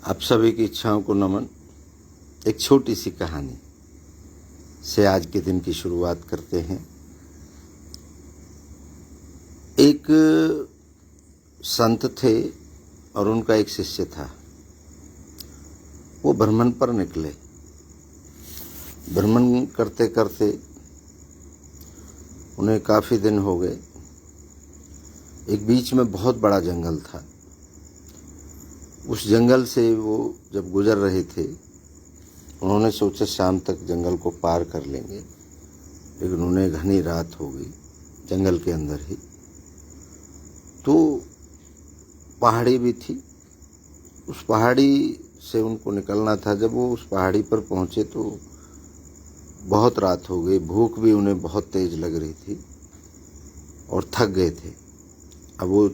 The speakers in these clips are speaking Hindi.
आप सभी की इच्छाओं को नमन। एक छोटी सी कहानी से आज के दिन की शुरुआत करते हैं। एक संत थे और उनका एक शिष्य था। वो भ्रमण पर निकले। भ्रमण करते करते उन्हें काफ़ी दिन हो गए। एक बीच में बहुत बड़ा जंगल था। उस जंगल से वो जब गुजर रहे थे, उन्होंने सोचा शाम तक जंगल को पार कर लेंगे, लेकिन उन्हें घनी रात हो गई जंगल के अंदर ही। तो पहाड़ी भी थी, उस पहाड़ी से उनको निकलना था। जब वो उस पहाड़ी पर पहुंचे तो बहुत रात हो गई। भूख भी उन्हें बहुत तेज लग रही थी और थक गए थे। अब वो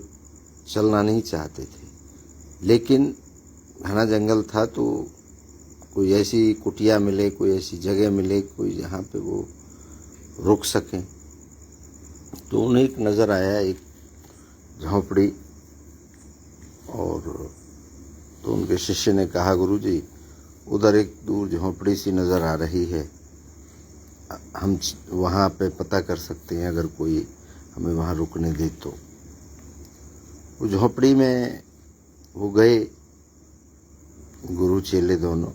चलना नहीं चाहते थे, लेकिन घना जंगल था तो कोई ऐसी कुटिया मिले, कोई ऐसी जगह मिले, कोई जहाँ पे वो रुक सकें। तो उन्हें एक नज़र आया, एक झोंपड़ी। और तो उनके शिष्य ने कहा, गुरुजी उधर एक दूर झोंपड़ी सी नज़र आ रही है, हम वहाँ पे पता कर सकते हैं अगर कोई हमें वहाँ रुकने दे तो। वो झोंपड़ी में वो गए, गुरु चेले दोनों।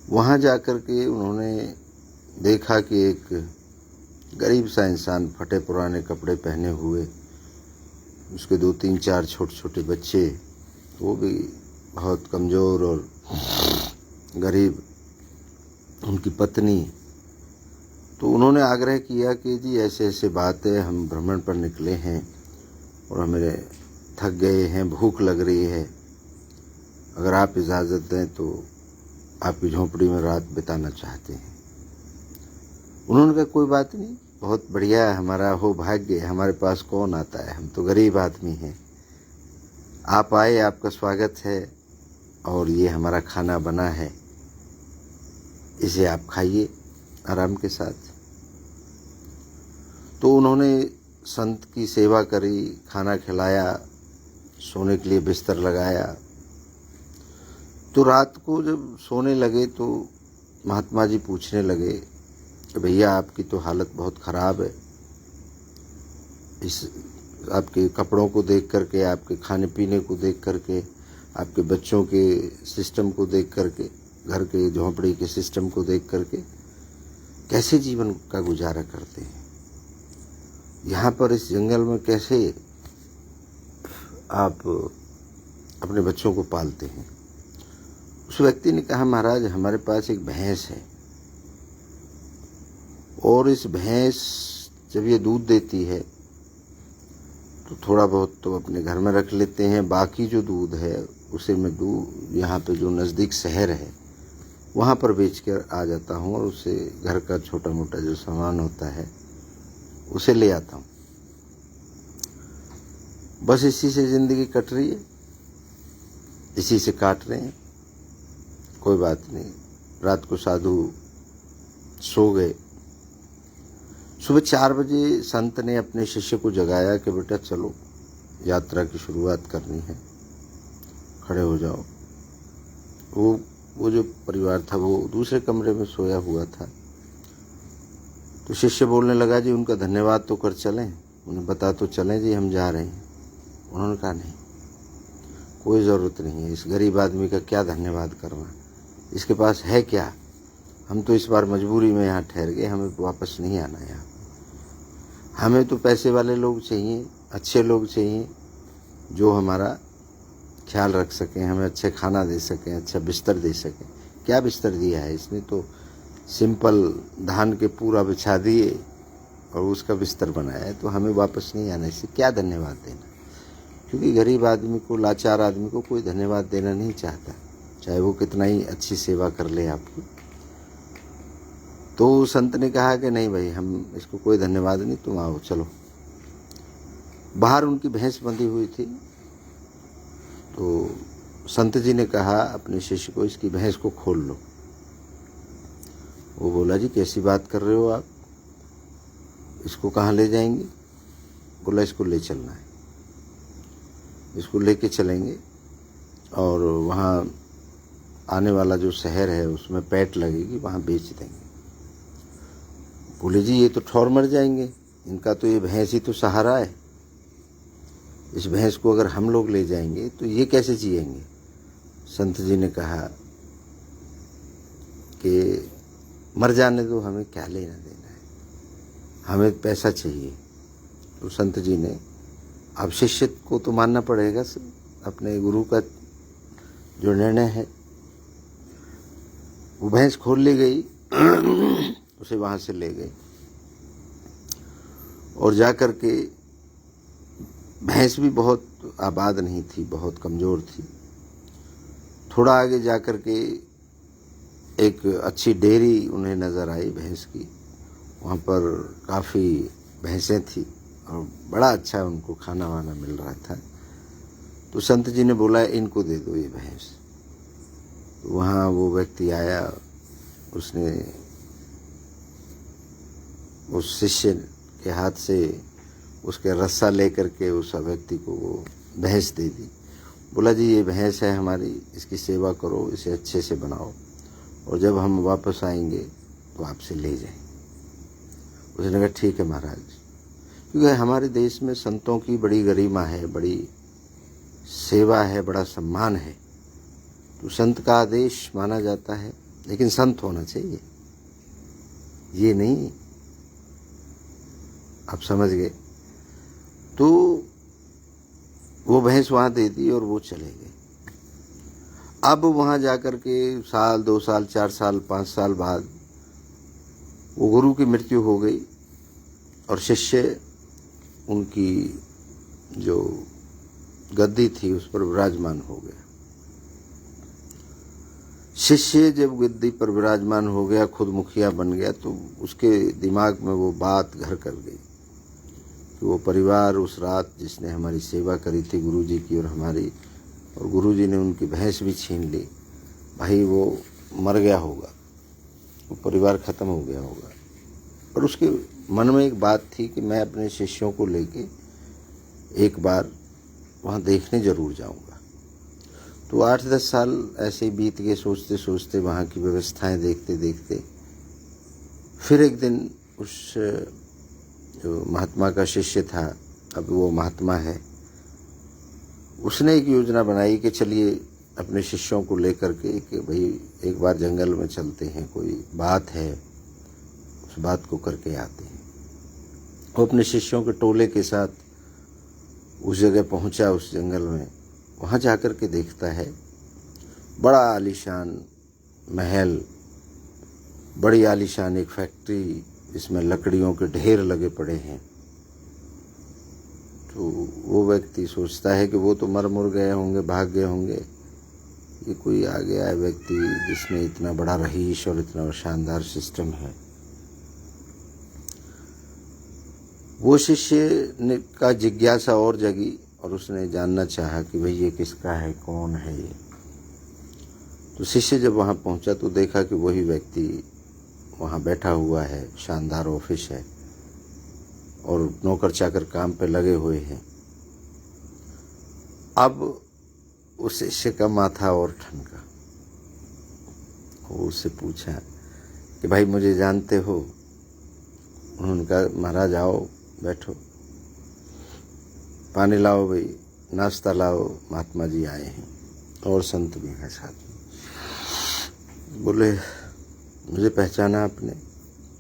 वहाँ जाकर के उन्होंने देखा कि एक गरीब सा इंसान, फटे पुराने कपड़े पहने हुए, उसके 2-3-4 छोटे छोटे बच्चे, वो भी बहुत कमज़ोर और गरीब, उनकी पत्नी। तो उन्होंने आग्रह किया कि जी ऐसे ऐसे बात है, हम भ्रमण पर निकले हैं और हमें थक गए हैं, भूख लग रही है, अगर आप इजाज़त दें तो आपकी झोंपड़ी में रात बिताना चाहते हैं। उन्होंने कहा कोई बात नहीं, बहुत बढ़िया है, हमारा हो भाग्य, हमारे पास कौन आता है, हम तो गरीब आदमी हैं। आप आए, आपका स्वागत है और ये हमारा खाना बना है, इसे आप खाइए आराम के साथ। तो उन्होंने संत की सेवा करी, खाना खिलाया, सोने के लिए बिस्तर लगाया। तो रात को जब सोने लगे तो महात्मा जी पूछने लगे कि भैया आपकी तो हालत बहुत ख़राब है, इस आपके कपड़ों को देख करके, आपके खाने पीने को देख करके, आपके बच्चों के सिस्टम को देख करके, घर के झोंपड़ी के सिस्टम को देख करके कैसे जीवन का गुजारा करते हैं, यहाँ पर इस जंगल में कैसे आप अपने बच्चों को पालते हैं। उस व्यक्ति ने कहा, महाराज हमारे पास एक भैंस है और इस भैंस जब ये दूध देती है तो थोड़ा बहुत तो अपने घर में रख लेते हैं, बाकी जो दूध है उसे मैं यहाँ पे जो नज़दीक शहर है वहाँ पर बेच कर आ जाता हूँ और उसे घर का छोटा मोटा जो सामान होता है उसे ले आता हूँ। बस इसी से ज़िंदगी कट रही है, इसी से काट रहे हैं, कोई बात नहीं। रात को साधु सो गए। सुबह 4 बजे संत ने अपने शिष्य को जगाया कि बेटा चलो यात्रा की शुरुआत करनी है, खड़े हो जाओ। वो जो परिवार था वो दूसरे कमरे में सोया हुआ था। तो शिष्य बोलने लगा, जी उनका धन्यवाद तो कर चलें, उन्हें बता तो चलें जी हम जा रहे हैं। उन्होंने कहा नहीं, कोई ज़रूरत नहीं है, इस गरीब आदमी का क्या धन्यवाद करना, इसके पास है क्या, हम तो इस बार मजबूरी में यहाँ ठहर गए, हमें वापस नहीं आना यहाँ। हमें तो पैसे वाले लोग चाहिए, अच्छे लोग चाहिए जो हमारा ख्याल रख सकें, हमें अच्छे खाना दे सकें, अच्छा बिस्तर दे सकें। क्या बिस्तर दिया है इसने, तो सिंपल धान के पूरा बिछा दिए और उसका बिस्तर बनाया है, तो हमें वापस नहीं आना, इससे क्या धन्यवाद देना। क्योंकि गरीब आदमी को, लाचार आदमी को कोई धन्यवाद देना नहीं चाहता, चाहे वो कितना ही अच्छी सेवा कर ले आपकी। तो संत ने कहा कि नहीं भाई, हम इसको कोई धन्यवाद नहीं, तुम आओ चलो। बाहर उनकी भैंस बंधी हुई थी। तो संत जी ने कहा अपने शिष्य को, इसकी भैंस को खोल लो। वो बोला, जी कैसी बात कर रहे हो आप, इसको कहाँ ले जाएंगे। बोला इसको ले चलना है, इसको लेके चलेंगे और वहाँ आने वाला जो शहर है उसमें पैट लगेगी, वहाँ बेच देंगे। बोले जी ये तो ठौर मर जाएंगे, इनका तो ये भैंस ही तो सहारा है, इस भैंस को अगर हम लोग ले जाएंगे तो ये कैसे जिएंगे। संत जी ने कहा कि मर जाने दो, हमें क्या लेना देना है, हमें पैसा चाहिए। तो संत जी ने, अब शिष्य को तो मानना पड़ेगा अपने गुरु का जो निर्णय है। वो भैंस खोल ले गई उसे वहाँ से ले गए और जाकर के, भैंस भी बहुत आबाद नहीं थी, बहुत कमज़ोर थी। थोड़ा आगे जाकर के एक अच्छी डेयरी उन्हें नज़र आई भैंस की, वहाँ पर काफ़ी भैंसें थी और बड़ा अच्छा उनको खाना वाना मिल रहा था। तो संत जी ने बोला इनको दे दो ये भैंस। तो वहाँ वो व्यक्ति आया, उसने उस शिष्य के हाथ से उसके रस्सा लेकर के उस व्यक्ति को वो भैंस दे दी। बोला जी ये भैंस है हमारी, इसकी सेवा करो, इसे अच्छे से बनाओ और जब हम वापस आएंगे तो आपसे ले जाएंगे। उसने कहा ठीक है महाराज। क्योंकि हमारे देश में संतों की बड़ी गरिमा है, बड़ी सेवा है, बड़ा सम्मान है। तो संत का आदेश माना जाता है, लेकिन संत होना चाहिए, ये नहीं। आप समझ गए। तो वो भैंस वहाँ दे दी और वो चले गए। अब वहाँ जाकर के साल 2 साल 4 साल 5 साल बाद वो गुरु की मृत्यु हो गई और शिष्य उनकी जो गद्दी थी उस पर विराजमान हो गया। शिष्य जब गद्दी पर विराजमान हो गया, खुद मुखिया बन गया, तो उसके दिमाग में वो बात घर कर गई कि वो परिवार उस रात जिसने हमारी सेवा करी थी गुरुजी की और हमारी, और गुरुजी ने उनकी भैंस भी छीन ली, भाई वो मर गया होगा, वो परिवार ख़त्म हो गया होगा। और उसके मन में एक बात थी कि मैं अपने शिष्यों को लेके एक बार वहाँ देखने ज़रूर जाऊँगा। तो 8-10 साल ऐसे ही बीत गए, सोचते सोचते, वहाँ की व्यवस्थाएं देखते देखते। फिर एक दिन उस जो महात्मा का शिष्य था, अब वो महात्मा है, उसने एक योजना बनाई कि चलिए अपने शिष्यों को लेकर के कि भाई एक बार जंगल में चलते हैं, कोई बात है, उस बात को करके आते हैं। वो अपने शिष्यों के टोले के साथ उस जगह पहुंचा, उस जंगल में। वहाँ जाकर के देखता है बड़ा आलीशान महल, बड़ी आलीशान एक फैक्ट्री जिसमें लकड़ियों के ढेर लगे पड़े हैं। तो वो व्यक्ति सोचता है कि वो तो मर मुर गए होंगे, भाग गए होंगे, ये कोई आ गया है व्यक्ति जिसमें इतना बड़ा रहीश और इतना शानदार सिस्टम है। वो शिष्य ने का जिज्ञासा और जगी और उसने जानना चाहा कि भाई ये किसका है, कौन है ये। तो शिष्य जब वहाँ पहुँचा तो देखा कि वही व्यक्ति वहाँ बैठा हुआ है, शानदार ऑफिस है और नौकर चाकर काम पे लगे हुए हैं। अब उस शिष्य का माथा और ठनका। वो उससे पूछा कि भाई मुझे जानते हो? उन्होंने कहा महाराज आओ बैठो, पानी लाओ भाई, नाश्ता लाओ, महात्मा जी आए हैं और संत भी हैं साथ में। बोले मुझे पहचाना आपने?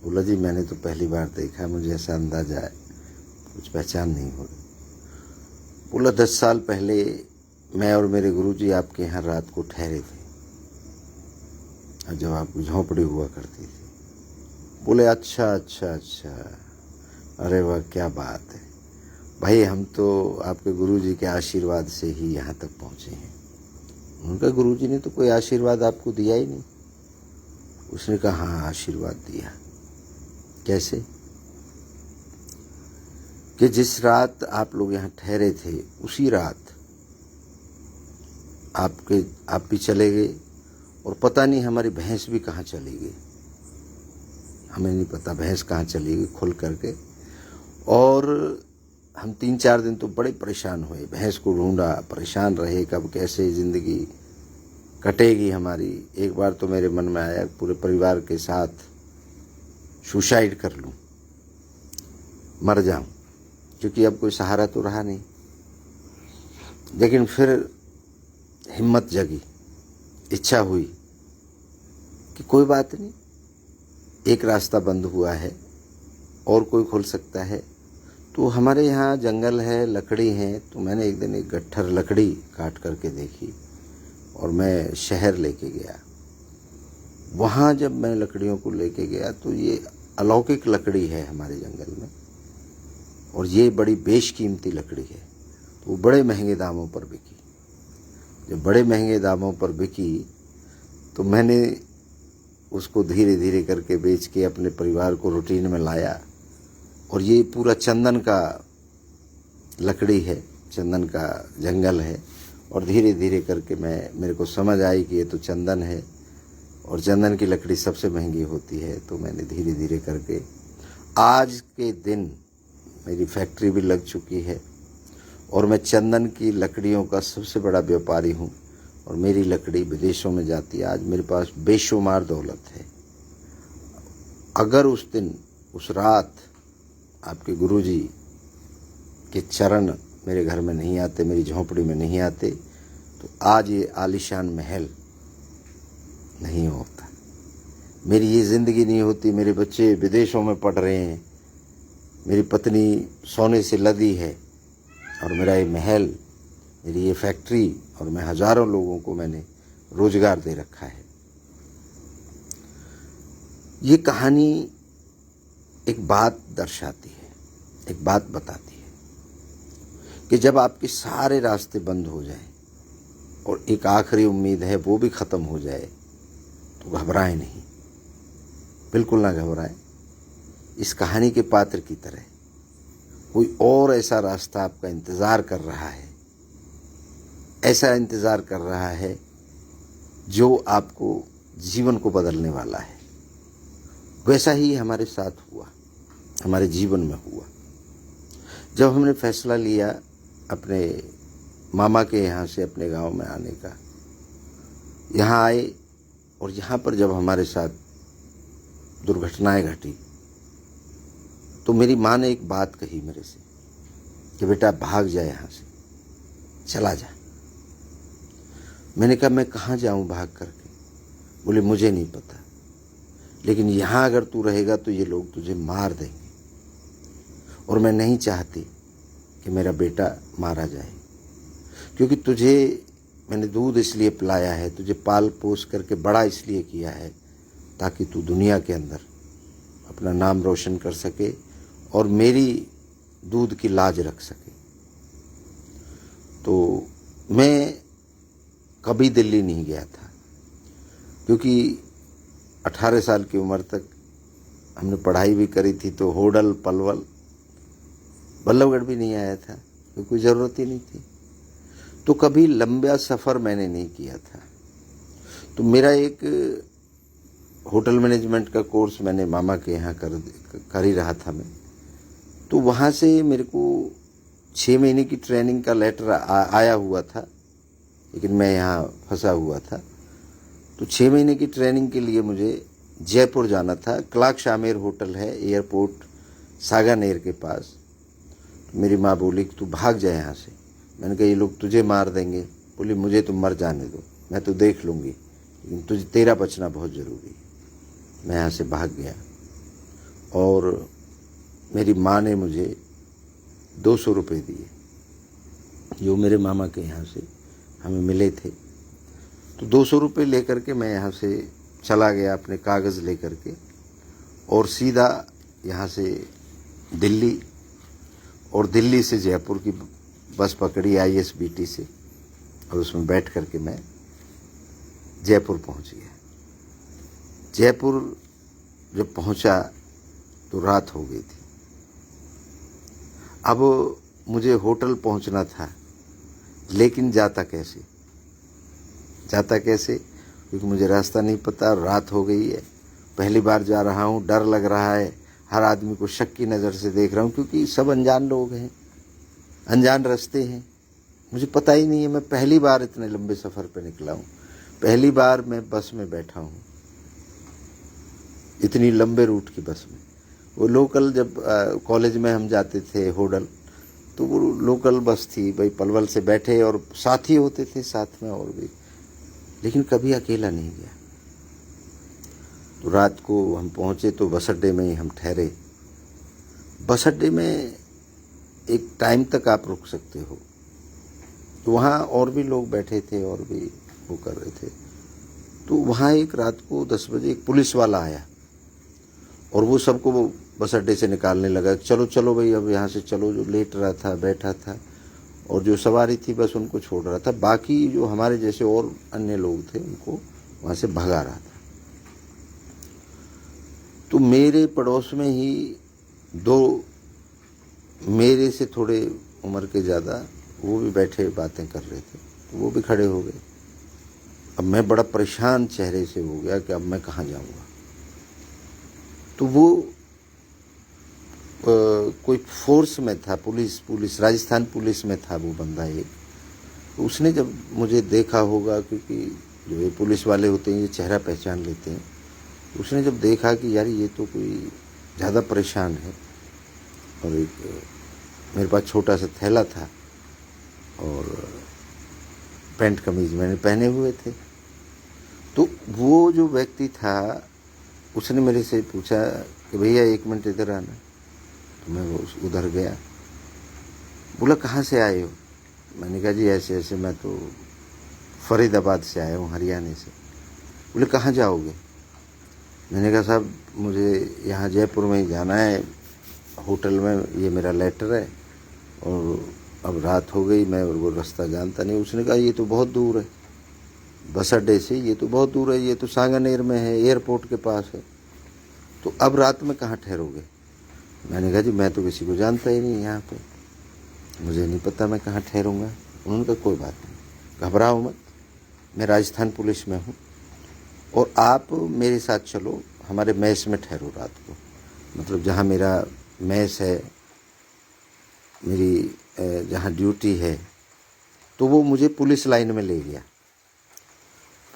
बोला जी मैंने तो पहली बार देखा, मुझे ऐसा अंदाजा है, कुछ पहचान नहीं हो रही। बोला 10 साल पहले मैं और मेरे गुरुजी आपके यहाँ रात को ठहरे थे और जब आपकी झोंपड़ी हुआ करती थी। बोले अच्छा अच्छा अच्छा, अरे वाह क्या बात है भाई, हम तो आपके गुरुजी के आशीर्वाद से ही यहाँ तक पहुँचे हैं। उनका गुरुजी ने तो कोई आशीर्वाद आपको दिया ही नहीं। उसने कहा हाँ आशीर्वाद दिया। कैसे? कि जिस रात आप लोग यहाँ ठहरे थे उसी रात आप भी चले गए और पता नहीं हमारी भैंस भी कहाँ चली गई, हमें नहीं पता भैंस कहाँ चली गई खुल करके। और हम 3-4 दिन तो बड़े परेशान हुए, भैंस को ढूंढा, परेशान रहे, कब कैसे ज़िंदगी कटेगी हमारी। एक बार तो मेरे मन में आया पूरे परिवार के साथ सुसाइड कर लूं, मर जाऊं, क्योंकि अब कोई सहारा तो रहा नहीं। लेकिन फिर हिम्मत जगी, इच्छा हुई कि कोई बात नहीं, एक रास्ता बंद हुआ है और कोई खुल सकता है। तो हमारे यहाँ जंगल है, लकड़ी है, तो मैंने एक दिन एक गट्ठर लकड़ी काट करके देखी और मैं शहर लेके गया। वहाँ जब मैं लकड़ियों को लेके गया तो ये अलौकिक लकड़ी है हमारे जंगल में, और ये बड़ी बेशकीमती लकड़ी है। तो वो बड़े महंगे दामों पर बिकी। जब बड़े महंगे दामों पर बिकी तो मैंने उसको धीरे धीरे करके बेच के अपने परिवार को रूटीन में लाया। और ये पूरा चंदन का लकड़ी है, चंदन का जंगल है, और धीरे धीरे करके मेरे को समझ आई कि ये तो चंदन है और चंदन की लकड़ी सबसे महंगी होती है। तो मैंने धीरे धीरे करके आज के दिन मेरी फैक्ट्री भी लग चुकी है और मैं चंदन की लकड़ियों का सबसे बड़ा व्यापारी हूँ और मेरी लकड़ी विदेशों में जाती है। आज मेरे पास बेशुमार दौलत है। अगर उस दिन, उस रात आपके गुरुजी के चरण मेरे घर में नहीं आते, मेरी झोंपड़ी में नहीं आते, तो आज ये आलीशान महल नहीं होता, मेरी ये ज़िंदगी नहीं होती। मेरे बच्चे विदेशों में पढ़ रहे हैं, मेरी पत्नी सोने से लदी है, और मेरा ये महल, मेरी ये फैक्ट्री, और मैं हज़ारों लोगों को मैंने रोज़गार दे रखा है। ये कहानी एक बात दर्शाती है, एक बात बताती है कि जब आपके सारे रास्ते बंद हो जाएं और एक आखिरी उम्मीद है वो भी ख़त्म हो जाए, तो घबराएं नहीं, बिल्कुल ना घबराएं। इस कहानी के पात्र की तरह कोई और ऐसा रास्ता आपका इंतज़ार कर रहा है, ऐसा इंतज़ार कर रहा है जो आपको जीवन को बदलने वाला है। वैसा ही हमारे साथ हुआ, हमारे जीवन में हुआ। जब हमने फैसला लिया अपने मामा के यहाँ से अपने गांव में आने का, यहाँ आए, और यहाँ पर जब हमारे साथ दुर्घटनाएं घटी तो मेरी माँ ने एक बात कही मेरे से कि बेटा भाग जा, यहाँ से चला जा। मैंने कहा मैं कहाँ जाऊँ भाग करके? बोले मुझे नहीं पता, लेकिन यहाँ अगर तू रहेगा तो ये लोग तुझे मार देंगे, और मैं नहीं चाहती कि मेरा बेटा मारा जाए, क्योंकि तुझे मैंने दूध इसलिए पिलाया है, तुझे पाल पोस करके बड़ा इसलिए किया है ताकि तू दुनिया के अंदर अपना नाम रोशन कर सके और मेरी दूध की लाज रख सके। तो मैं कभी दिल्ली नहीं गया था, क्योंकि 18 साल की उम्र तक हमने पढ़ाई भी करी थी, तो होडल, पलवल, बल्लभगढ़ भी नहीं आया था, तो कोई ज़रूरत ही नहीं थी। तो कभी लंबा सफ़र मैंने नहीं किया था। तो मेरा एक होटल मैनेजमेंट का कोर्स मैंने मामा के यहाँ कर ही रहा था मैं। तो वहाँ से मेरे को 6 महीने की ट्रेनिंग का लेटर आया हुआ था, लेकिन मैं यहाँ फंसा हुआ था। तो 6 महीने की ट्रेनिंग के लिए मुझे जयपुर जाना था। क्लार्क शामेर होटल है एयरपोर्ट सागानेर के पास। तो मेरी माँ बोली कि तू भाग जाए यहाँ से। मैंने कहा ये लोग तुझे मार देंगे। बोली मुझे तुम मर जाने दो, मैं तो देख लूँगी, लेकिन तेरा बचना बहुत ज़रूरी है। मैं यहाँ से भाग गया और मेरी माँ ने मुझे 200 रुपये दिए, जो मेरे मामा के यहाँ से हमें मिले थे। तो 200 रुपये लेकर के मैं यहाँ से चला गया अपने कागज़ लेकर के, और सीधा यहाँ से दिल्ली, और दिल्ली से जयपुर की बस पकड़ी ISBT से, और उसमें बैठ करके मैं जयपुर पहुँच गया। जयपुर जब पहुँचा तो रात हो गई थी। अब मुझे होटल पहुँचना था, लेकिन जाता कैसे, क्योंकि मुझे रास्ता नहीं पता, रात हो गई है, पहली बार जा रहा हूँ, डर लग रहा है, हर आदमी को शक की नज़र से देख रहा हूँ, क्योंकि सब अनजान लोग हैं, अनजान रास्ते हैं, मुझे पता ही नहीं है। मैं पहली बार इतने लंबे सफ़र पे निकला हूँ, पहली बार मैं बस में बैठा हूँ, इतनी लंबे रूट की बस में। वो लोकल, जब कॉलेज में हम जाते थे होडल, तो वो लोकल बस थी भाई, पलवल से बैठे और साथी होते थे साथ में और भी, लेकिन कभी अकेला नहीं गया। तो रात को हम पहुँचे तो बस अड्डे में ही हम ठहरे। बस अड्डे में एक टाइम तक आप रुक सकते हो, तो वहाँ और भी लोग बैठे थे और भी वो कर रहे थे। तो वहाँ एक रात को 10 बजे एक पुलिस वाला आया और वो सबको वो बस अड्डे से निकालने लगा, चलो चलो भाई अब यहाँ से चलो। जो लेट रहा था, बैठा था, और जो सवारी थी बस उनको छोड़ रहा था, बाकी जो हमारे जैसे और अन्य लोग थे उनको वहाँ से भगा रहा था। तो मेरे पड़ोस में ही दो मेरे से थोड़े उम्र के ज़्यादा, वो भी बैठे बातें कर रहे थे, तो वो भी खड़े हो गए। अब मैं बड़ा परेशान चेहरे से हो गया कि अब मैं कहाँ जाऊँगा। तो वो कोई फोर्स में था, पुलिस राजस्थान पुलिस में था वो बंदा एक। तो उसने जब मुझे देखा होगा, क्योंकि जो ये पुलिस वाले होते हैं ये चेहरा पहचान लेते हैं, तो उसने जब देखा कि यार ये तो कोई ज़्यादा परेशान है, और एक मेरे पास छोटा सा थैला था और पैंट कमीज मैंने पहने हुए थे, तो वो जो व्यक्ति था उसने मेरे से पूछा कि भैया 1 मिनट इधर आना। तो मैं वो उधर गया। बोला कहाँ से आए हो? मैंने कहा जी ऐसे ऐसे, मैं तो फरीदाबाद से आया हूँ, हरियाणा से। बोले कहाँ जाओगे? मैंने कहा साहब मुझे यहाँ जयपुर में ही जाना है, होटल में ये मेरा लेटर है, और अब रात हो गई, मैं वो रास्ता जानता नहीं। उसने कहा ये तो बहुत दूर है, बस अड्डे से ये तो बहुत दूर है, ये तो सांगानेर में है, एयरपोर्ट के पास है, तो अब रात में कहाँ ठहरोगे? मैंने कहा जी मैं तो किसी को जानता ही नहीं यहाँ पे, मुझे नहीं पता मैं कहाँ ठहरूँगा। उन्होंने कहा कोई बात नहीं, घबराओ मत, मैं राजस्थान पुलिस में हूँ और आप मेरे साथ चलो, हमारे मैस में ठहरो रात को। मतलब जहाँ मेरा मैस है, मेरी जहाँ ड्यूटी है, तो वो मुझे पुलिस लाइन में ले गया।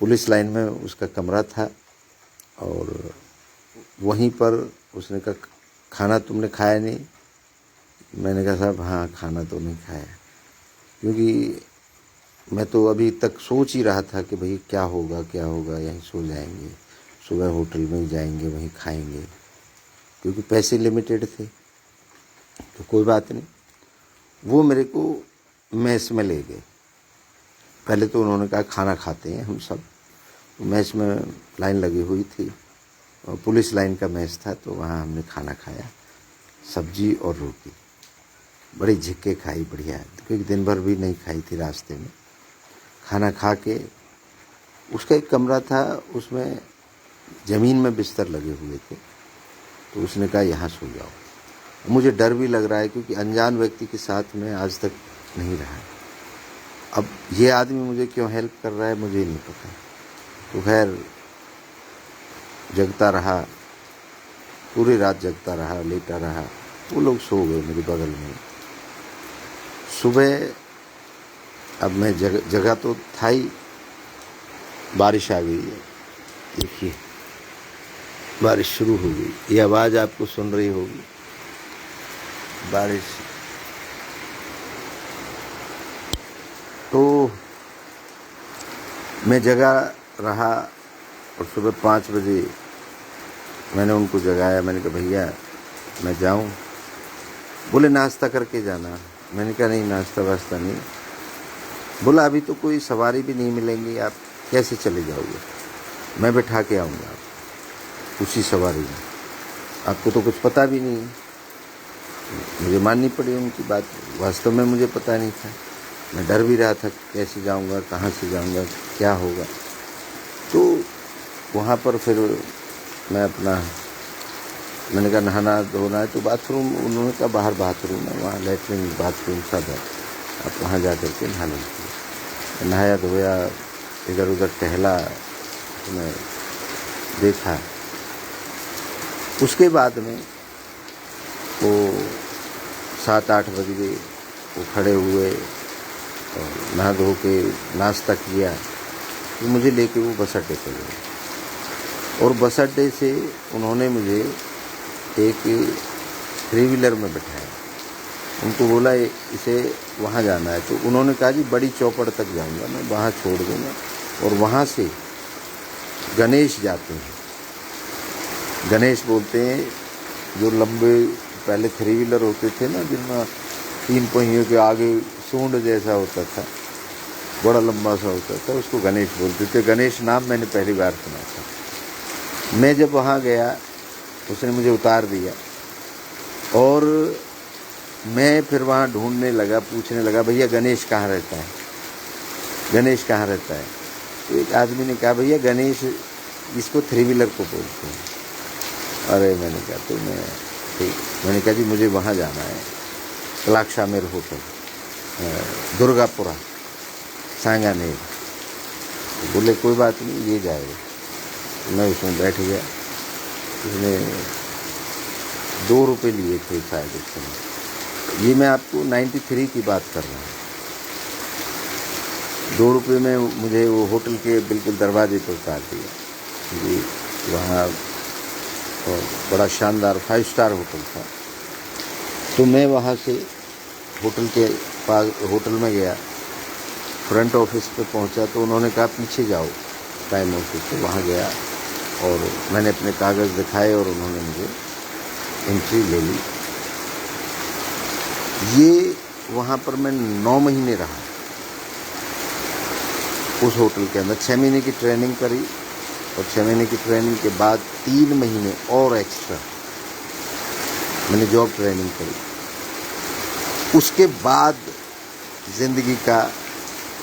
पुलिस लाइन में उसका कमरा था, और वहीं पर उसने कहा खाना तुमने खाया नहीं? मैंने कहा साहब हाँ खाना तो नहीं खाया, क्योंकि मैं तो अभी तक सोच ही रहा था कि भाई क्या होगा यहीं सो जाएंगे, सुबह होटल में ही जाएंगे, वहीं खाएंगे, क्योंकि पैसे लिमिटेड थे। तो कोई बात नहीं, वो मेरे को मैस में ले गए। पहले तो उन्होंने कहा खाना खाते हैं हम सब, तो मैस में लाइन लगी हुई थी और पुलिस लाइन का मैस था, तो वहाँ हमने खाना खाया, सब्जी और रोटी, बड़ी झिक्के खाई बढ़िया, क्योंकि दिन भर भी नहीं खाई थी रास्ते में। खाना खा के उसका एक कमरा था, उसमें ज़मीन में बिस्तर लगे हुए थे, तो उसने कहा यहाँ सो जाओ। मुझे डर भी लग रहा है, क्योंकि अनजान व्यक्ति के साथ में आज तक नहीं रहा। अब ये आदमी मुझे क्यों हेल्प कर रहा है मुझे नहीं पता। तो खैर जगता रहा, पूरी रात जगता रहा, लेटा रहा। वो लोग सो गए मेरे बगल में। सुबह अब मैं जगह तो था ही, बारिश आ गई है, देखिए बारिश शुरू हो गई, ये आवाज़ आपको सुन रही होगी बारिश। तो मैं जगा रहा और सुबह 5 बजे मैंने उनको जगाया। मैंने कहा भैया मैं जाऊं? बोले नाश्ता करके जाना। मैंने कहा नहीं नाश्ता वास्ता नहीं। बोला अभी तो कोई सवारी भी नहीं मिलेंगी, आप कैसे चले जाओगे? मैं बैठा के आऊँगा आप उसी सवारी में, आपको तो कुछ पता भी नहीं है। मुझे माननी पड़ी उनकी बात, वास्तव में मुझे पता नहीं था। मैं डर भी रहा था कैसे जाऊँगा, कहाँ से जाऊँगा, क्या होगा। तो वहाँ पर फिर मैं अपना, मैंने कहा नहाना धोना है, तो बाथरूम, उन्होंने कहा बाहर बाथरूम है, वहाँ लेटरिन बाथरूम सब है, आप वहाँ जा कर के नहा लीजिए। नहाया धोया, इधर उधर टहला, मैं देखा। उसके बाद में वो 7-8 बज गए, वो खड़े हुए और नहा धो के नाश्ता किया, तो मुझे लेके वो बस अड्डे पे गए और बस अड्डे से उन्होंने मुझे एक 3 व्हीलर में बैठाया। उनको बोला इसे वहाँ जाना है, तो उन्होंने कहा जी बड़ी चौपड़ तक जाऊँगा मैं, वहाँ छोड़ दूँगा और वहाँ से गणेश जाते हैं। गणेश बोलते हैं जो लंबे पहले 3 व्हीलर होते थे ना, जिनमें 3 पहियों के आगे सूंड जैसा होता था, बड़ा लंबा सा होता था, उसको गणेश बोलते थे। गणेश नाम मैंने पहली बार सुना था। मैं जब वहाँ गया उसने मुझे उतार दिया और मैं फिर वहाँ ढूंढने लगा, पूछने लगा भैया गणेश कहाँ रहता है, गणेश कहाँ रहता है। तो एक आदमी ने कहा भैया गणेश इसको 3 व्हीलर को बोलते हैं। अरे मैंने कहा तो मैं ठीक, मैंने कहा जी मुझे वहाँ जाना है, कलाक्षामेर होटल, दुर्गापुरा, सांगानेर। तो बोले कोई बात नहीं ये जाएगा। तो मैं उसमें बैठ गया। उसने 2 रुपये लिए थे शायद उस समय, ये मैं आपको 93 की बात कर रहा हूँ। 2 रुपये में मुझे वो होटल के बिल्कुल दरवाजे पर उतार दिया जी। वहाँ बड़ा शानदार 5 स्टार होटल था। तो मैं वहाँ से होटल के पास, होटल में गया, फ्रंट ऑफिस पे पहुँचा तो उन्होंने कहा पीछे जाओ टाइम ऑफिस पे। वहाँ गया और मैंने अपने कागज़ दिखाए और उन्होंने मुझे एंट्री ले ली। ये वहाँ पर मैं 9 महीने रहा उस होटल के अंदर। 6 महीने की ट्रेनिंग करी और 6 महीने की ट्रेनिंग के बाद 3 महीने और एक्स्ट्रा मैंने जॉब ट्रेनिंग करी। उसके बाद ज़िंदगी का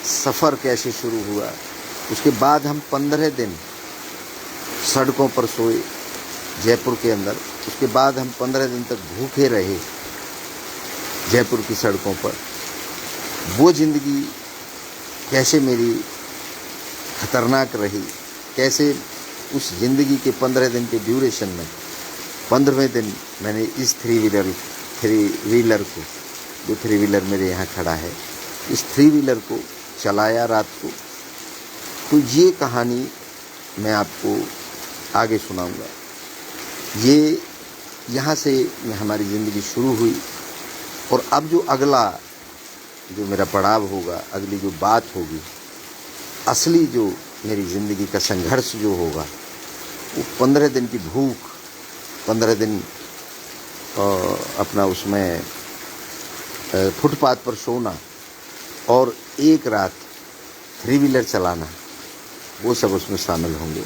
सफ़र कैसे शुरू हुआ, उसके बाद हम 15 दिन सड़कों पर सोए जयपुर के अंदर। उसके बाद हम 15 दिन तक भूखे रहे जयपुर की सड़कों पर। वो ज़िंदगी कैसे मेरी खतरनाक रही, कैसे उस ज़िंदगी के 15 दिन के ड्यूरेशन में 15वें दिन मैंने इस 3 व्हीलर को, जो 3 व्हीलर मेरे यहाँ खड़ा है, इस 3 व्हीलर को चलाया रात को। तो ये कहानी मैं आपको आगे सुनाऊंगा। ये यहाँ से हमारी ज़िंदगी शुरू हुई और अब जो अगला जो मेरा पड़ाव होगा, अगली जो बात होगी, असली जो मेरी ज़िंदगी का संघर्ष जो होगा, वो 15 दिन की भूख, 15 दिन अपना उसमें फुटपाथ पर सोना और एक रात 3 व्हीलर चलाना, वो सब उसमें शामिल होंगे।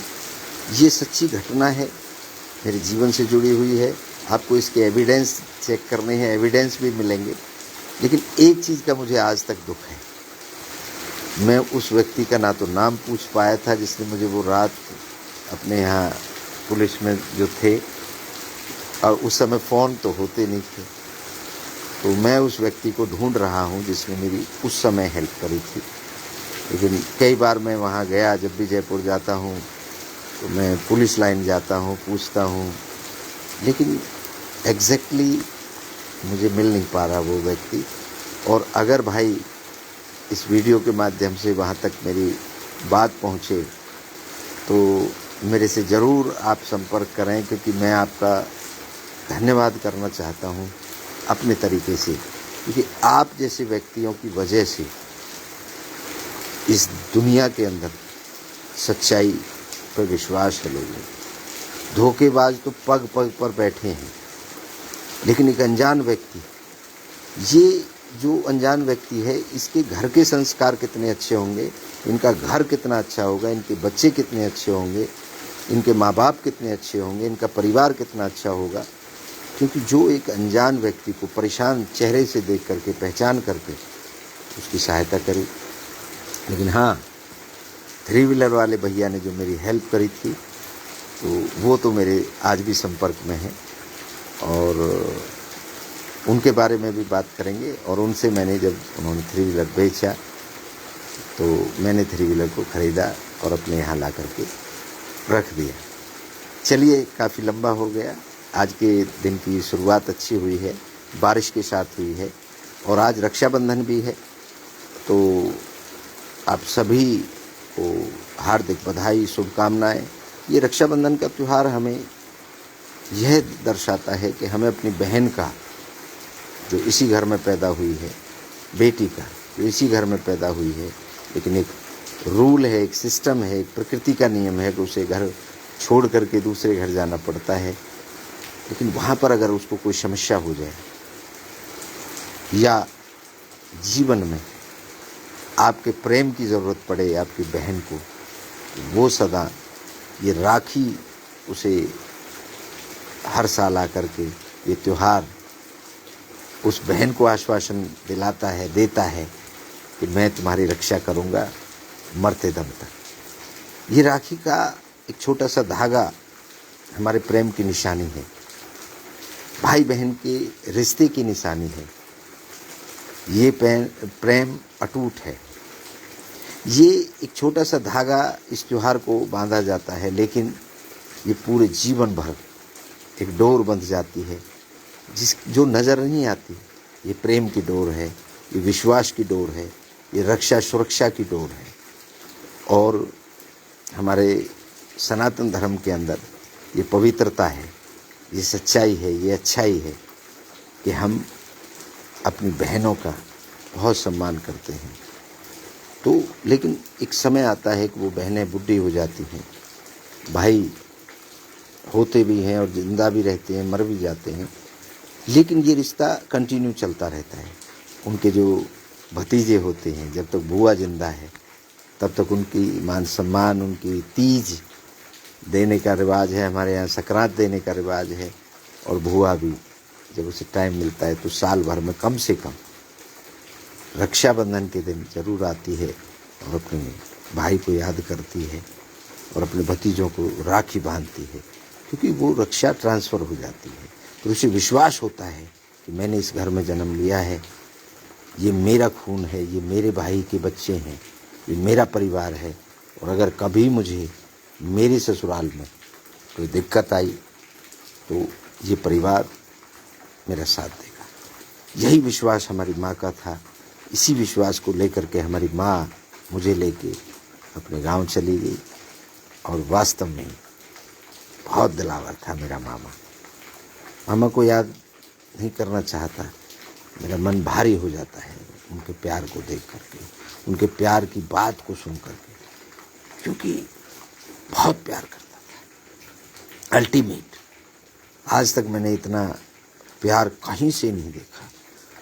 ये सच्ची घटना है, मेरे जीवन से जुड़ी हुई है। आपको इसके एविडेंस चेक करने हैं, एविडेंस भी मिलेंगे। लेकिन एक चीज़ का मुझे आज तक दुख है, मैं उस व्यक्ति का ना तो नाम पूछ पाया था जिसने मुझे वो रात अपने यहाँ पुलिस में जो थे, और उस समय फ़ोन तो होते नहीं थे, तो मैं उस व्यक्ति को ढूंढ रहा हूँ जिसने मेरी उस समय हेल्प करी थी। लेकिन कई बार मैं वहाँ गया, जब भी जयपुर जाता हूँ तो मैं पुलिस लाइन जाता हूँ, पूछता हूँ, लेकिन एग्जैक्टली मुझे मिल नहीं पा रहा वो व्यक्ति। और अगर भाई इस वीडियो के माध्यम से वहाँ तक मेरी बात पहुँचे तो मेरे से ज़रूर आप संपर्क करें, क्योंकि मैं आपका धन्यवाद करना चाहता हूँ अपने तरीके से, क्योंकि आप जैसे व्यक्तियों की वजह से इस दुनिया के अंदर सच्चाई पर विश्वास है लोगों। धोखेबाज तो पग पग पर बैठे हैं, लेकिन एक अनजान व्यक्ति, ये जो अनजान व्यक्ति है, इसके घर के संस्कार कितने अच्छे होंगे, इनका घर कितना अच्छा होगा, इनके बच्चे कितने अच्छे होंगे, इनके माँ बाप कितने अच्छे होंगे, इनका परिवार कितना अच्छा होगा। क्योंकि जो एक अनजान व्यक्ति को परेशान चेहरे से देख करके, पहचान करके उसकी सहायता करी। लेकिन हाँ, 3 व्हीलर वाले भैया ने जो मेरी हेल्प करी थी, तो वो तो मेरे आज भी संपर्क में है और उनके बारे में भी बात करेंगे। और उनसे मैंने, जब उन्होंने 3 व्हीलर बेचा तो मैंने 3 व्हीलर को ख़रीदा और अपने यहाँ ला करके रख दिया। चलिए, काफ़ी लंबा हो गया। आज के दिन की शुरुआत अच्छी हुई है, बारिश के साथ हुई है और आज रक्षाबंधन भी है, तो आप सभी को हार्दिक बधाई, शुभकामनाएं। ये रक्षाबंधन का त्यौहार हमें यह दर्शाता है कि हमें अपनी बहन का, जो इसी घर में पैदा हुई है, बेटी का जो इसी घर में पैदा हुई है, लेकिन एक रूल है, एक सिस्टम है, एक प्रकृति का नियम है कि उसे घर छोड़ करके दूसरे घर जाना पड़ता है। लेकिन वहाँ पर अगर उसको कोई समस्या हो जाए या जीवन में आपके प्रेम की ज़रूरत पड़े आपकी बहन को, वो सदा ये राखी उसे हर साल आकर के ये त्यौहार उस बहन को आश्वासन दिलाता है, देता है कि मैं तुम्हारी रक्षा करूँगा मरते दम तक। ये राखी का एक छोटा सा धागा हमारे प्रेम की निशानी है, भाई बहन के रिश्ते की निशानी है। ये प्रेम अटूट है। ये एक छोटा सा धागा इस त्यौहार को बांधा जाता है, लेकिन ये पूरे जीवन भर एक डोर बंध जाती है जो नज़र नहीं आती। ये प्रेम की डोर है, ये विश्वास की डोर है, ये रक्षा सुरक्षा की डोर है। और हमारे सनातन धर्म के अंदर ये पवित्रता है, ये सच्चाई है, ये अच्छाई है कि हम अपनी बहनों का बहुत सम्मान करते हैं। तो लेकिन एक समय आता है कि वो बहनें बुढ़ी हो जाती हैं, भाई होते भी हैं और ज़िंदा भी रहते हैं, मर भी जाते हैं, लेकिन ये रिश्ता कंटिन्यू चलता रहता है। उनके जो भतीजे होते हैं, जब तक बुआ जिंदा है तब तक उनकी मान सम्मान, उनकी तीज देने का रिवाज है, हमारे यहाँ संक्रांत देने का रिवाज है। और बुआ भी जब उसे टाइम मिलता है तो साल भर में कम से कम रक्षाबंधन के दिन ज़रूर आती है और अपने भाई को याद करती है और अपने भतीजों को राखी बांधती है, क्योंकि वो रक्षा ट्रांसफ़र हो जाती है। तो उसे विश्वास होता है कि मैंने इस घर में जन्म लिया है, ये मेरा खून है, ये मेरे भाई के बच्चे हैं, ये मेरा परिवार है। और अगर कभी मुझे मेरे ससुराल में कोई दिक्कत आई तो ये परिवार मेरा साथ देगा। यही विश्वास हमारी माँ का था। इसी विश्वास को लेकर के हमारी माँ मुझे लेके अपने गांव चली गई। और वास्तव में बहुत दिलावर था मेरा मामा। मामा को याद नहीं करना चाहता, मेरा मन भारी हो जाता है उनके प्यार को देख करके, उनके प्यार की बात को सुन करके, क्योंकि बहुत प्यार करता था। अल्टीमेट, आज तक मैंने इतना प्यार कहीं से नहीं देखा,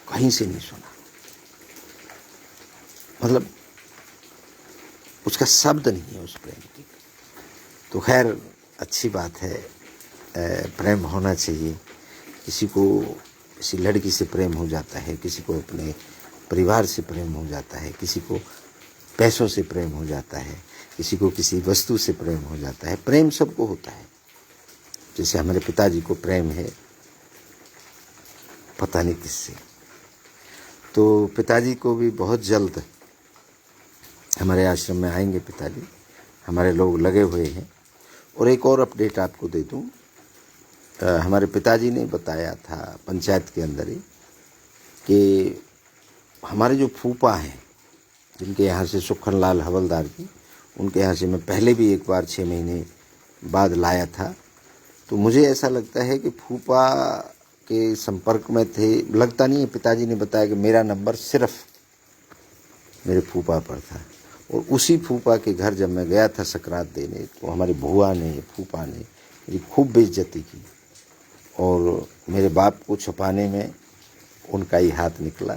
कहीं से नहीं सुना। मतलब उसका शब्द नहीं है उस प्रेम की। तो खैर अच्छी बात है, प्रेम होना चाहिए। किसी को किसी लड़की से प्रेम हो जाता है, किसी को अपने परिवार से प्रेम हो जाता है, किसी को पैसों से प्रेम हो जाता है, किसी को किसी वस्तु से प्रेम हो जाता है। प्रेम सबको होता है। जैसे हमारे पिताजी को प्रेम है पता नहीं किससे। तो पिताजी को भी बहुत जल्द हमारे आश्रम में आएंगे पिताजी, हमारे लोग लगे हुए हैं। और एक और अपडेट आपको दे दूं, हमारे पिताजी ने बताया था पंचायत के अंदर ही कि हमारे जो फूफा हैं, जिनके यहाँ से सुखन लाल हवलदार जी, उनके यहाँ से मैं पहले भी एक बार 6 महीने बाद लाया था। तो मुझे ऐसा लगता है कि फूफा के संपर्क में थे, लगता नहीं है। पिताजी ने बताया कि मेरा नंबर सिर्फ मेरे फूफा पर था। और उसी फूफा के घर जब मैं गया था संक्रांत देने, तो हमारी बुआ ने, फूफा ने मेरी खूब बेइज्जती की और मेरे बाप को छुपाने में उनका ही हाथ निकला।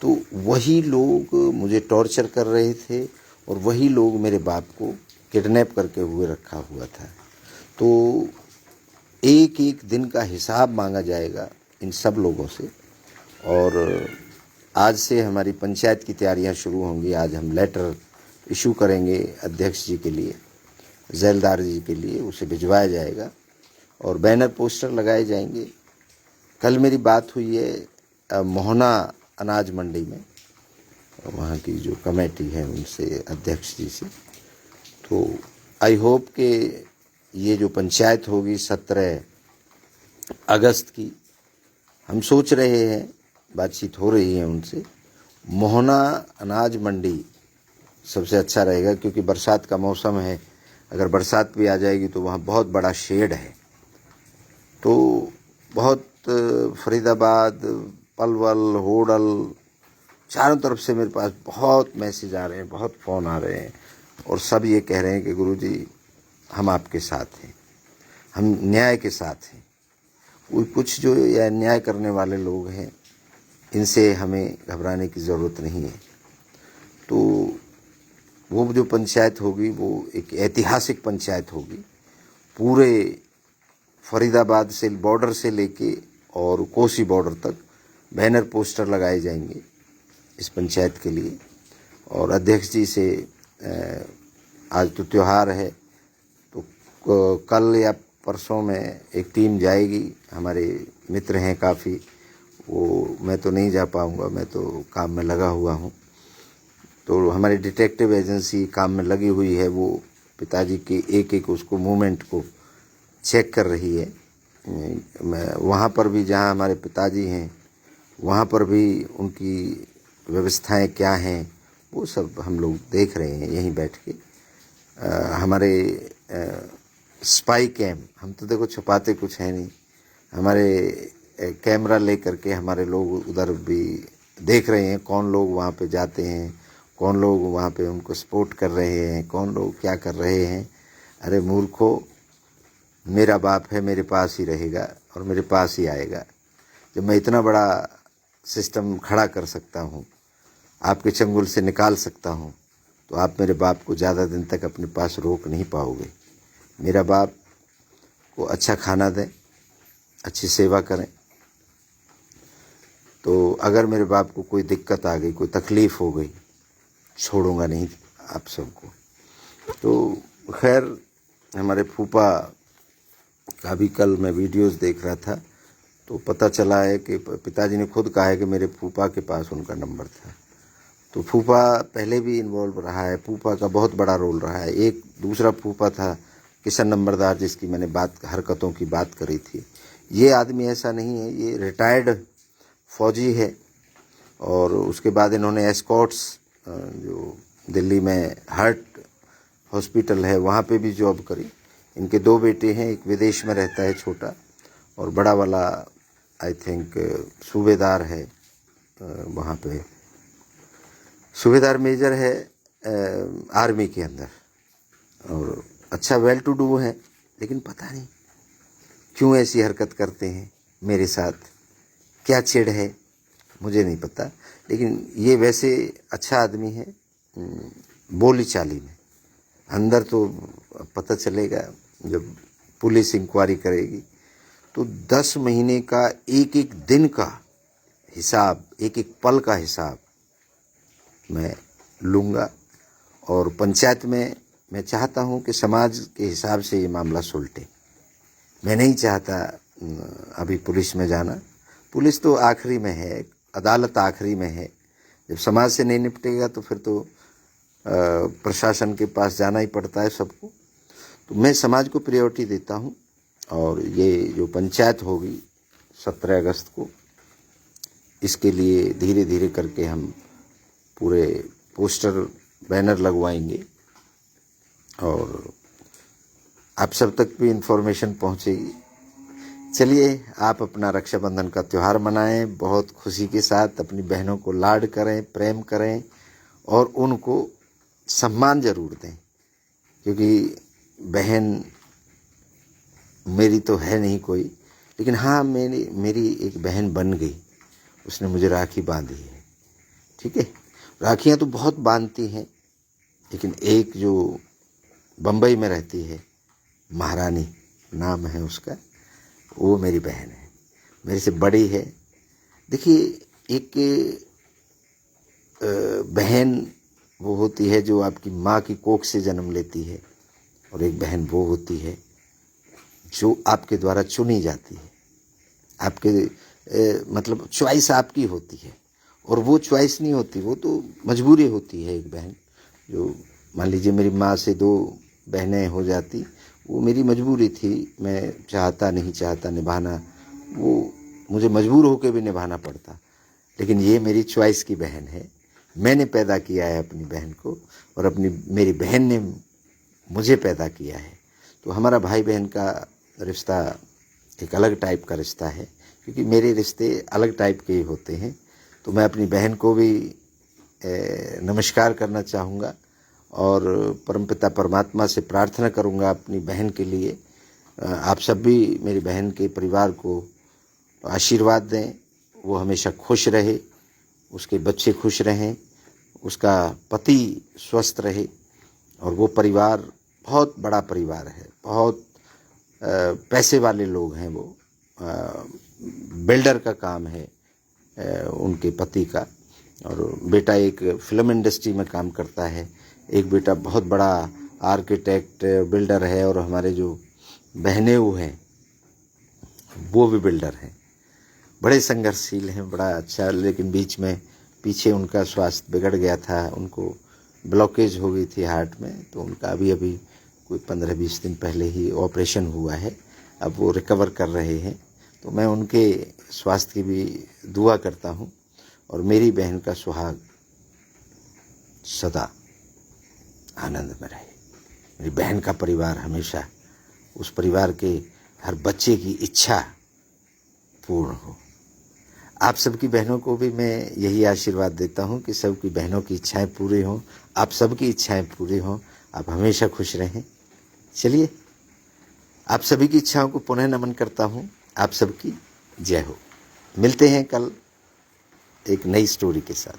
तो वही लोग मुझे टॉर्चर कर रहे थे और वही लोग मेरे बाप को किडनैप करके हुए रखा हुआ था। तो एक एक दिन का हिसाब मांगा जाएगा इन सब लोगों से। और आज से हमारी पंचायत की तैयारियां शुरू होंगी। आज हम लेटर इशू करेंगे अध्यक्ष जी के लिए, जैलदार जी के लिए, उसे भिजवाया जाएगा और बैनर पोस्टर लगाए जाएंगे। कल मेरी बात हुई है मोहना अनाज मंडी में, वहाँ की जो कमेटी है उनसे, अध्यक्ष जी से। तो आई होप कि ये जो पंचायत होगी 17 अगस्त की, हम सोच रहे हैं बातचीत हो रही है उनसे। मोहना अनाज मंडी सबसे अच्छा रहेगा, क्योंकि बरसात का मौसम है, अगर बरसात भी आ जाएगी तो वहाँ बहुत बड़ा शेड है। तो बहुत फरीदाबाद, पलवल, होडल, चारों तरफ से मेरे पास बहुत मैसेज आ रहे हैं, बहुत फ़ोन आ रहे हैं, और सब ये कह रहे हैं कि गुरुजी हम आपके साथ हैं, हम न्याय के साथ हैं। कोई कुछ जो या न्याय करने वाले लोग हैं, इनसे हमें घबराने की ज़रूरत नहीं है। तो वो जो पंचायत होगी वो एक ऐतिहासिक पंचायत होगी। पूरे फरीदाबाद से बॉर्डर से लेके और कोसी बॉर्डर तक बैनर पोस्टर लगाए जाएंगे इस पंचायत के लिए। और अध्यक्ष जी से आज तो त्यौहार है, तो कल या परसों में एक टीम जाएगी, हमारे मित्र हैं काफ़ी, वो मैं तो नहीं जा पाऊँगा, मैं तो काम में लगा हुआ हूँ। तो हमारी डिटेक्टिव एजेंसी काम में लगी हुई है, वो पिताजी के एक एक उसको मूवमेंट को चेक कर रही है। मैं वहाँ पर भी जहाँ हमारे पिताजी हैं वहाँ पर भी उनकी व्यवस्थाएं क्या हैं वो सब हम लोग देख रहे हैं यहीं बैठ के। हमारे स्पाई कैम, हम तो देखो छुपाते कुछ है नहीं, हमारे कैमरा ले करके हमारे लोग उधर भी देख रहे हैं कौन लोग वहाँ पे जाते हैं, कौन लोग वहाँ पे उनको सपोर्ट कर रहे हैं, कौन लोग क्या कर रहे हैं। अरे मूर्खो, मेरा बाप है, मेरे पास ही रहेगा और मेरे पास ही आएगा। जब मैं इतना बड़ा सिस्टम खड़ा कर सकता हूँ, आपके चंगुल से निकाल सकता हूँ, तो आप मेरे बाप को ज़्यादा दिन तक अपने पास रोक नहीं पाओगे। मेरा बाप को अच्छा खाना दें, अच्छी सेवा करें। तो अगर मेरे बाप को कोई दिक्कत आ गई, कोई तकलीफ़ हो गई, छोड़ूंगा नहीं आप सबको। तो खैर, हमारे फूफा का भी कल मैं वीडियोस देख रहा था, तो पता चला है कि पिताजी ने खुद कहा है कि मेरे फूफा के पास उनका नंबर था। तो फूफा पहले भी इन्वॉल्व रहा है, फूफा का बहुत बड़ा रोल रहा है। एक दूसरा फूफा था किशन नंबरदार, जिसकी मैंने हरकतों की बात करी थी। ये आदमी ऐसा नहीं है, ये रिटायर्ड फौजी है, और उसके बाद इन्होंने एस्कॉर्ट्स जो दिल्ली में हार्ट हॉस्पिटल है वहाँ पे भी जॉब करी। इनके 2 बेटे हैं, एक विदेश में रहता है छोटा, और बड़ा वाला आई थिंक सूबेदार है, वहाँ पे सूबेदार मेजर है आर्मी के अंदर, और अच्छा वेल टू डू है। लेकिन पता नहीं क्यों ऐसी हरकत करते हैं मेरे साथ, क्या चिढ़ है मुझे नहीं पता। लेकिन ये वैसे अच्छा आदमी है बोली चाली में। अंदर तो पता चलेगा जब पुलिस इंक्वायरी करेगी। तो 10 महीने का एक एक दिन का हिसाब, एक एक पल का हिसाब मैं लूँगा। और पंचायत में मैं चाहता हूँ कि समाज के हिसाब से ये मामला सुलटे। मैं नहीं चाहता अभी पुलिस में जाना। पुलिस तो आखिरी में है, अदालत आखिरी में है। जब समाज से नहीं निपटेगा तो फिर तो प्रशासन के पास जाना ही पड़ता है सबको। तो मैं समाज को प्रायोरिटी देता हूँ। और ये जो पंचायत होगी 17 अगस्त को, इसके लिए धीरे धीरे करके हम पूरे पोस्टर बैनर लगवाएंगे और आप सब तक भी इन्फॉर्मेशन पहुँचेगी। चलिए, आप अपना रक्षाबंधन का त्यौहार मनाएं, बहुत खुशी के साथ अपनी बहनों को लाड करें, प्रेम करें और उनको सम्मान ज़रूर दें। क्योंकि बहन मेरी तो है नहीं कोई, लेकिन हाँ मेरी एक बहन बन गई, उसने मुझे राखी बांधी है। ठीक है, राखियाँ तो बहुत बांधती हैं, लेकिन एक जो बम्बई में रहती है, महारानी नाम है उसका, वो मेरी बहन है, मेरे से बड़ी है। देखिए, एक बहन वो होती है जो आपकी माँ की कोख से जन्म लेती है, और एक बहन वो होती है जो आपके द्वारा चुनी जाती है। आपके मतलब चॉइस आपकी होती है, और वो चॉइस नहीं होती, वो तो मजबूरी होती है। एक बहन जो, मान लीजिए मेरी माँ से 2 बहनें हो जाती, वो मेरी मजबूरी थी। मैं चाहता नहीं चाहता निभाना, वो मुझे मजबूर होकर भी निभाना पड़ता। लेकिन ये मेरी चॉइस की बहन है। मैंने पैदा किया है अपनी बहन को और मेरी बहन ने मुझे पैदा किया है। तो हमारा भाई बहन का रिश्ता एक अलग टाइप का रिश्ता है, क्योंकि मेरे रिश्ते अलग टाइप के ही होते हैं। तो मैं अपनी बहन को भी नमस्कार करना चाहूँगा और परमपिता परमात्मा से प्रार्थना करूँगा अपनी बहन के लिए। आप सब भी मेरी बहन के परिवार को आशीर्वाद दें, वो हमेशा खुश रहे, उसके बच्चे खुश रहें, उसका पति स्वस्थ रहे और वो परिवार बहुत बड़ा परिवार है, बहुत पैसे वाले लोग हैं। वो बिल्डर का काम है उनके पति का, और बेटा एक फिल्म इंडस्ट्री में काम करता है। एक बेटा बहुत बड़ा आर्किटेक्ट बिल्डर है और हमारे जो बहनें वो हैं वो भी बिल्डर हैं। बड़े संघर्षशील हैं, बड़ा अच्छा। लेकिन बीच में पीछे उनका स्वास्थ्य बिगड़ गया था, उनको ब्लॉकेज हो गई थी हार्ट में, तो उनका अभी कोई 15-20 दिन पहले ही ऑपरेशन हुआ है। अब वो रिकवर कर रहे हैं। तो मैं उनके स्वास्थ्य की भी दुआ करता हूँ और मेरी बहन का सुहाग सदा आनंद में रहे। मेरी बहन का परिवार हमेशा, उस परिवार के हर बच्चे की इच्छा पूर्ण हो। आप सबकी बहनों को भी मैं यही आशीर्वाद देता हूँ कि सबकी बहनों की इच्छाएं पूरी हों, आप सबकी इच्छाएं पूरी हों, आप हमेशा खुश रहें। चलिए, आप सभी की इच्छाओं को पुनः नमन करता हूँ। आप सबकी जय हो। मिलते हैं कल एक नई स्टोरी के साथ।